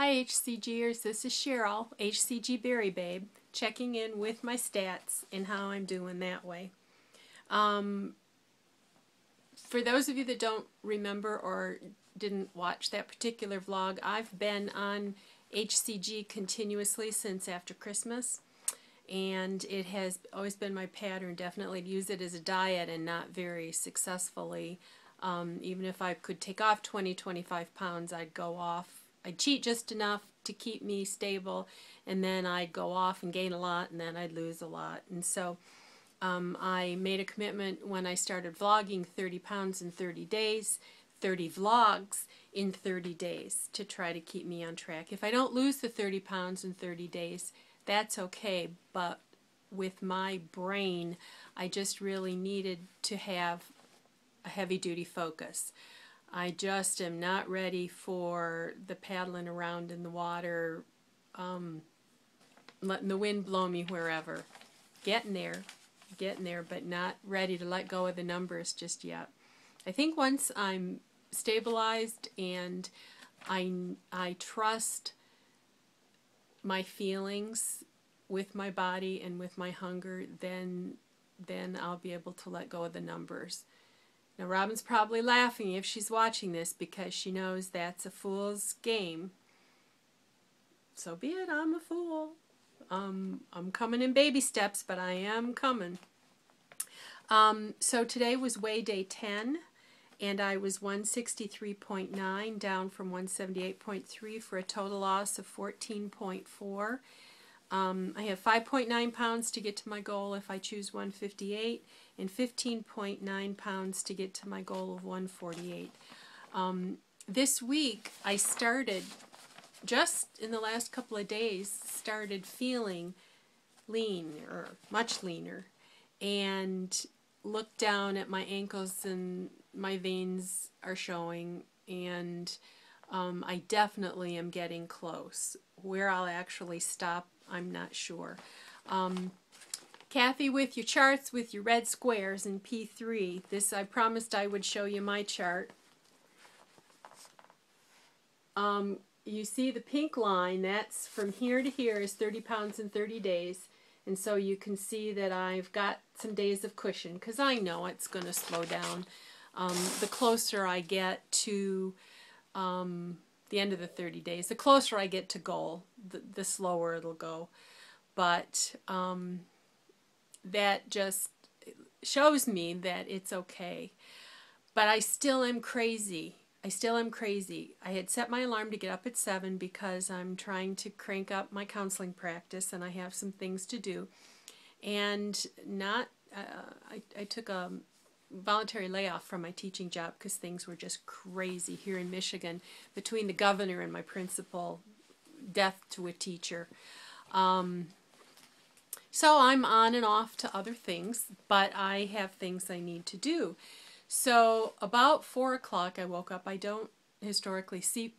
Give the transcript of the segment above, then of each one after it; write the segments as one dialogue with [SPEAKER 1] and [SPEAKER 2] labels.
[SPEAKER 1] Hi HCGers, this is Cheryl, HCG Berry Babe, checking in with my stats and how I'm doing that way. For those of you that don't remember or didn't watch that particular vlog, I've been on HCG continuously since after Christmas, and it has always been my pattern definitely to use it as a diet and not very successfully. Even if I could take off 20-25 pounds, I'd go off. I'd cheat just enough to keep me stable, and then I'd go off and gain a lot, and then I'd lose a lot. And so I made a commitment when I started vlogging 30 pounds in 30 days, 30 vlogs in 30 days to try to keep me on track. If I don't lose the 30 pounds in 30 days, that's okay, but with my brain, I just really needed to have a heavy-duty focus. I just am not ready for the paddling around in the water, letting the wind blow me wherever. Getting there, but not ready to let go of the numbers just yet. I think once I'm stabilized and I trust my feelings with my body and with my hunger, then I'll be able to let go of the numbers. Now, Robin's probably laughing if she's watching this because she knows that's a fool's game. So be it, I'm a fool. I'm coming in baby steps, but I am coming. So today was weigh day 10, and I was 163.9, down from 178.3 for a total loss of 14.4. I have 5.9 pounds to get to my goal if I choose 158, and 15.9 pounds to get to my goal of 148. This week I started, just in the last couple of days, started feeling lean, or much leaner, and looked down at my ankles and my veins are showing, and I definitely am getting close. Where I'll actually stop, I'm not sure. Kathy, with your charts, with your red squares in P3, this I promised I would show you my chart. You see the pink line, that's from here to here is 30 pounds in 30 days. And so you can see that I've got some days of cushion, because I know it's going to slow down. The closer I get to the end of the 30 days, the closer I get to goal, the slower it'll go. But that just shows me that it's okay. But I still am crazy. I had set my alarm to get up at 7 because I'm trying to crank up my counseling practice and I have some things to do. And I took a voluntary layoff from my teaching job because things were just crazy here in Michigan between the governor and my principal, death to a teacher. So I'm on and off to other things, but I have things I need to do. So about 4 o'clock I woke up. I don't historically sleep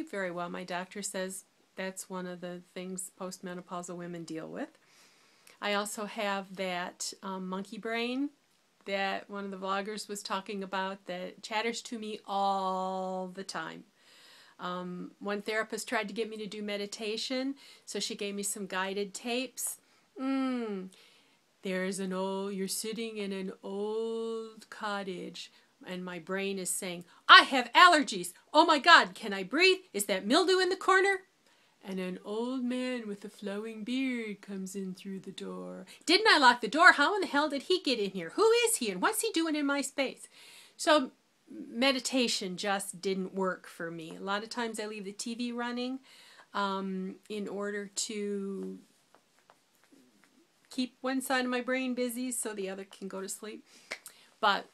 [SPEAKER 1] very well. My doctor says that's one of the things postmenopausal women deal with. I also have that monkey brain that one of the vloggers was talking about that chatters to me all the time. One therapist tried to get me to do meditation, so she gave me some guided tapes. You're sitting in an old cottage, and my brain is saying, I have allergies. Oh my God, can I breathe? Is that mildew in the corner? And an old man with a flowing beard comes in through the door. Didn't I lock the door? How in the hell did he get in here? Who is he and what's he doing in my space? So meditation just didn't work for me. A lot of times I leave the TV running in order to keep one side of my brain busy so the other can go to sleep. But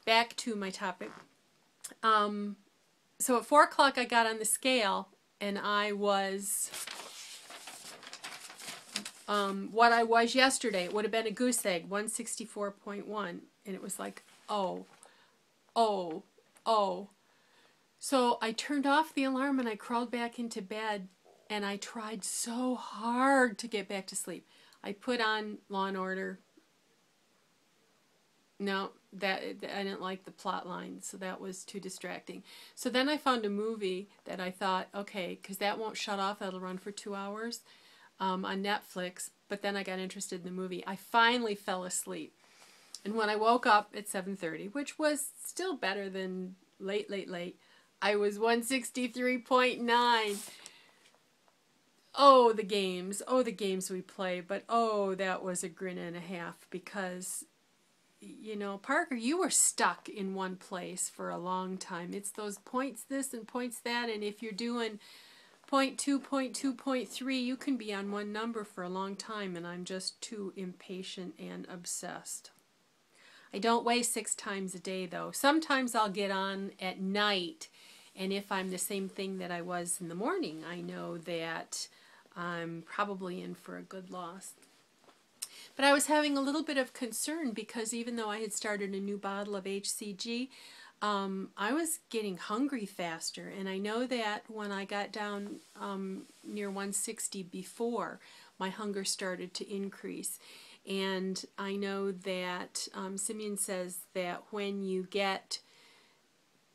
[SPEAKER 1] back to my topic. So at 4 o'clock I got on the scale and I was what I was yesterday. It would have been a goose egg, 164.1. And it was like, oh. So I turned off the alarm and I crawled back into bed and I tried so hard to get back to sleep. I put on Law and Order. No, I didn't like the plot line, so that was too distracting. So then I found a movie that I thought, okay, because that won't shut off, that'll run for 2 hours on Netflix, but then I got interested in the movie. I finally fell asleep. And when I woke up at 7:30, which was still better than late, I was 163.9. Oh, the games we play, but oh, that was a grin and a half because, you know, Parker, you were stuck in one place for a long time. It's those points this and points that, and if you're doing point 2, point 2, point 3, you can be on one number for a long time, and I'm just too impatient and obsessed. I don't weigh 6 times a day, though. Sometimes I'll get on at night, and if I'm the same thing that I was in the morning, I know that I'm probably in for a good loss. But I was having a little bit of concern because even though I had started a new bottle of HCG, I was getting hungry faster. And I know that when I got down near 160 before, my hunger started to increase. And I know that Simeon says that when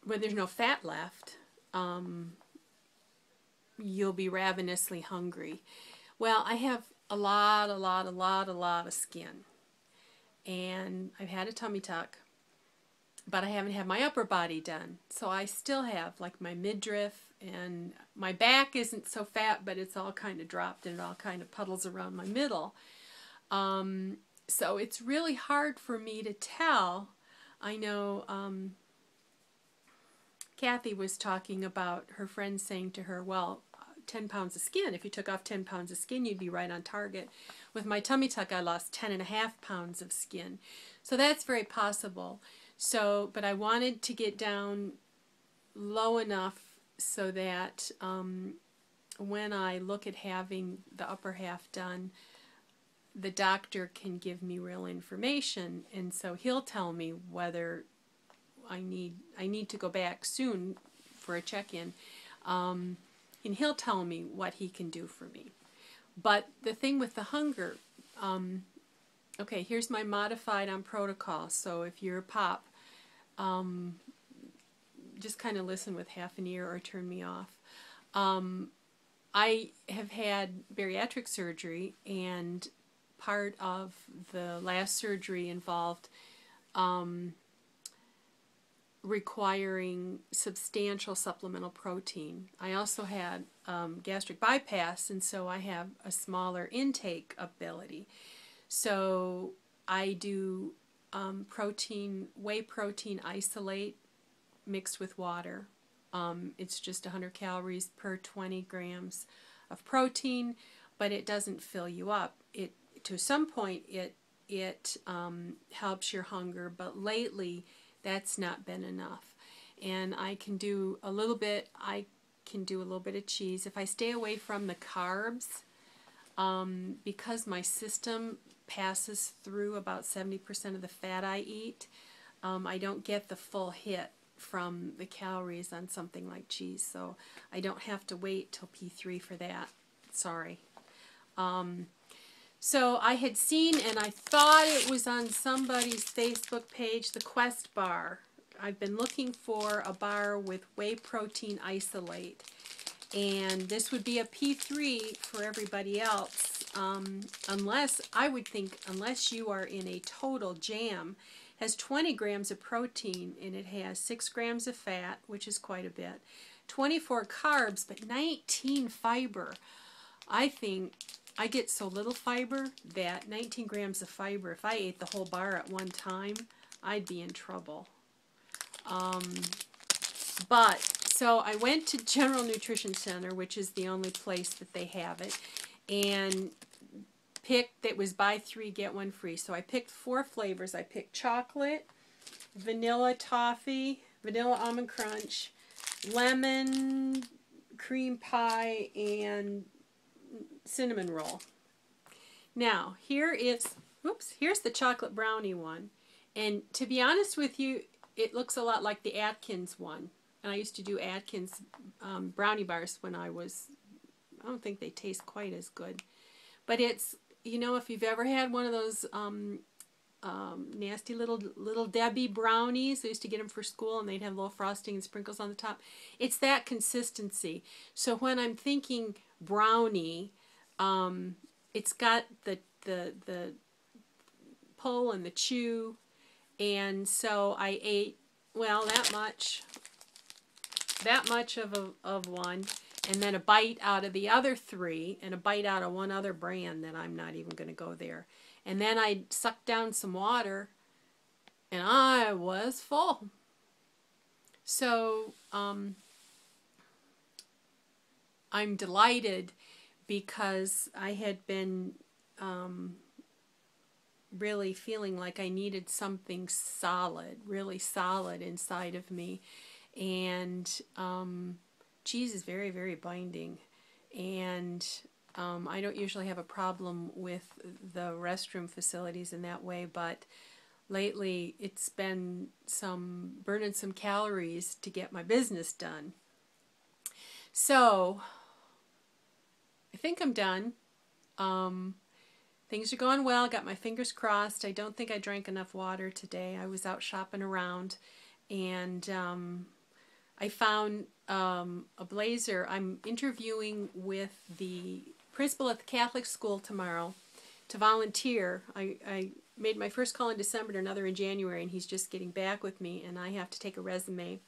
[SPEAKER 1] there's no fat left, you'll be ravenously hungry. Well, I have a lot of skin. And I've had a tummy tuck, but I haven't had my upper body done. So I still have like my midriff, and my back isn't so fat, but it's all kind of dropped and it all kind of puddles around my middle. So it's really hard for me to tell. I know Kathy was talking about her friend saying to her, well, 10 pounds of skin. If you took off 10 pounds of skin, you'd be right on target. With my tummy tuck, I lost 10.5 pounds of skin. So that's very possible. So, but I wanted to get down low enough so that when I look at having the upper half done, the doctor can give me real information, and so he'll tell me whether I need to go back soon for a check-in. And he'll tell me what he can do for me. But the thing with the hunger, okay, here's my modified on protocol. So if you're a pop, just kind of listen with half an ear or turn me off. I have had bariatric surgery, and part of the last surgery involved requiring substantial supplemental protein. I also had gastric bypass, and so I have a smaller intake ability. So I do whey protein isolate mixed with water. It's just 100 calories per 20 grams of protein, but it doesn't fill you up. To some point it helps your hunger, but lately that's not been enough. And I can do a little bit. I can do a little bit of cheese if I stay away from the carbs, because my system passes through about 70% of the fat I eat. I don't get the full hit from the calories on something like cheese, so I don't have to wait till P3 for that. Sorry. So I had seen, and I thought it was on somebody's Facebook page, the Quest bar. I've been looking for a bar with whey protein isolate, and this would be a P3 for everybody else, unless you are in a total jam. It has 20 grams of protein, and it has 6 grams of fat, which is quite a bit, 24 carbs, but 19 fiber. I think I get so little fiber that 19 grams of fiber, if I ate the whole bar at one time, I'd be in trouble. So I went to General Nutrition Center, which is the only place that they have it, and picked, it was buy 3, get 1 free. So I picked 4 flavors. I picked chocolate, vanilla toffee, vanilla almond crunch, lemon, cream pie, and cinnamon roll. Now, here's the chocolate brownie one. And to be honest with you, it looks a lot like the Atkins one. And I used to do Atkins brownie bars when I don't think they taste quite as good. But it's, if you've ever had one of those nasty little Debbie brownies. I used to get them for school, and they'd have little frosting and sprinkles on the top. It's that consistency. So when I'm thinking brownie, it's got the pull and the chew, and so I ate, well, that much of one, and then a bite out of the other three, and a bite out of one other brand that I'm not even going to go there. And then I sucked down some water, and I was full. So I'm delighted, because I had been really feeling like I needed something solid, really solid inside of me. And cheese is very, very binding. And I don't usually have a problem with the restroom facilities in that way, but lately it's been burning some calories to get my business done. So I think I'm done. Things are going well. Got my fingers crossed. I don't think I drank enough water today. I was out shopping around, and I found a blazer. I'm interviewing with the principal at the Catholic school tomorrow to volunteer. I made my first call in December and another in January, and he's just getting back with me, and I have to take a resume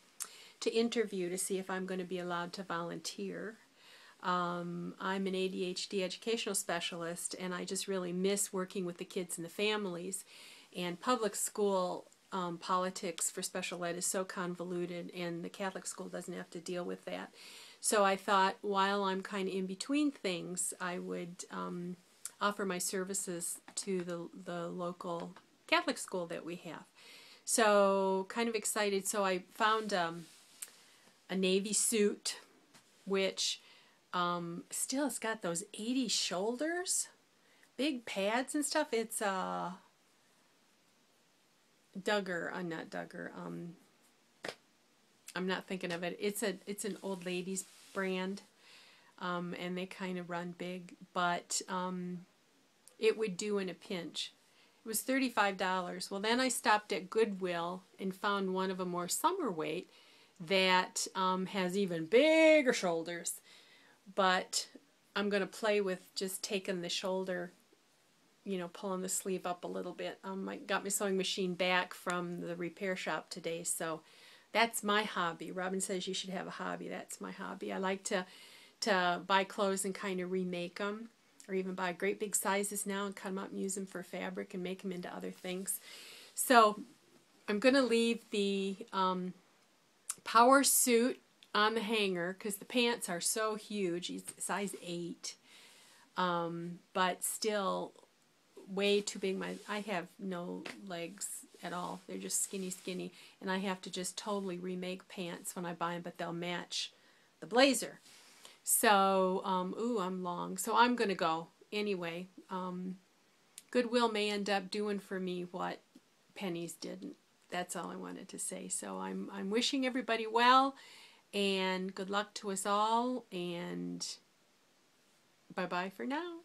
[SPEAKER 1] to interview to see if I'm going to be allowed to volunteer. I'm an ADHD educational specialist, and I just really miss working with the kids and the families. And public school politics for special ed is so convoluted, and the Catholic school doesn't have to deal with that. So I thought, while I'm kind of in between things, I would offer my services to the local Catholic school that we have. So kind of excited. So I found a navy suit, which still, it's got those 80s shoulders, big pads and stuff. It's Duggar, not Duggar. I'm not thinking of it. It's an old ladies brand, and they kind of run big, but it would do in a pinch. It was $35. Well, then I stopped at Goodwill and found one of a more summer weight that has even bigger shoulders. But I'm going to play with just taking the shoulder, pulling the sleeve up a little bit. I got my sewing machine back from the repair shop today, so that's my hobby. Robin says you should have a hobby. That's my hobby. I like to buy clothes and kind of remake them, or even buy great big sizes now and cut them up and use them for fabric and make them into other things. So I'm going to leave the power suit on the hanger, because the pants are so huge. It's size 8, but still way too big. I have no legs at all. They're just skinny, and I have to just totally remake pants when I buy them, but they'll match the blazer. So, I'm long. So I'm going to go anyway. Goodwill may end up doing for me what Penny's didn't. That's all I wanted to say. So I'm wishing everybody well, and good luck to us all, and bye-bye for now.